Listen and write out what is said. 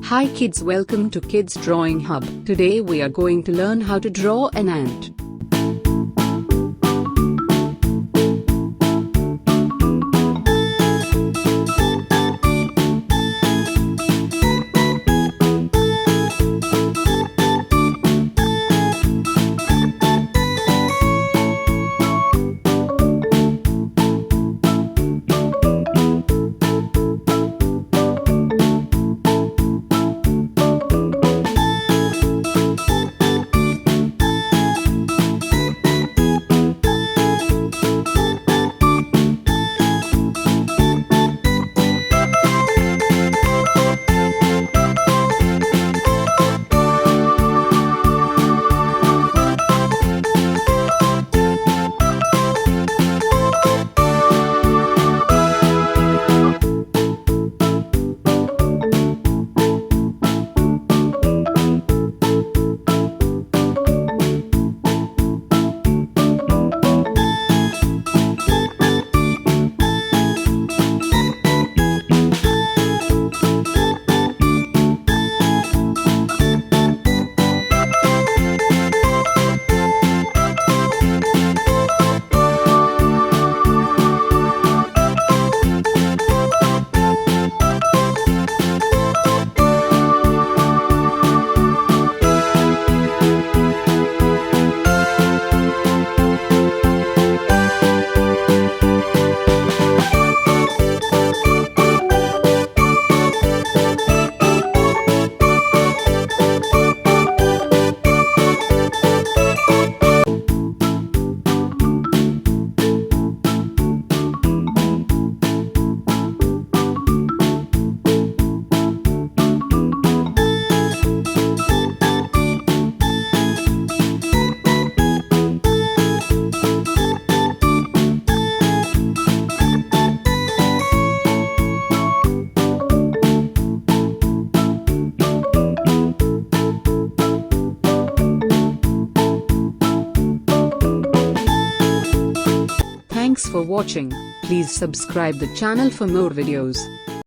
Hi kids, welcome to Kids Drawing Hub. Today we are going to learn how to draw an ant. Thanks for watching. Please subscribe the channel for more videos.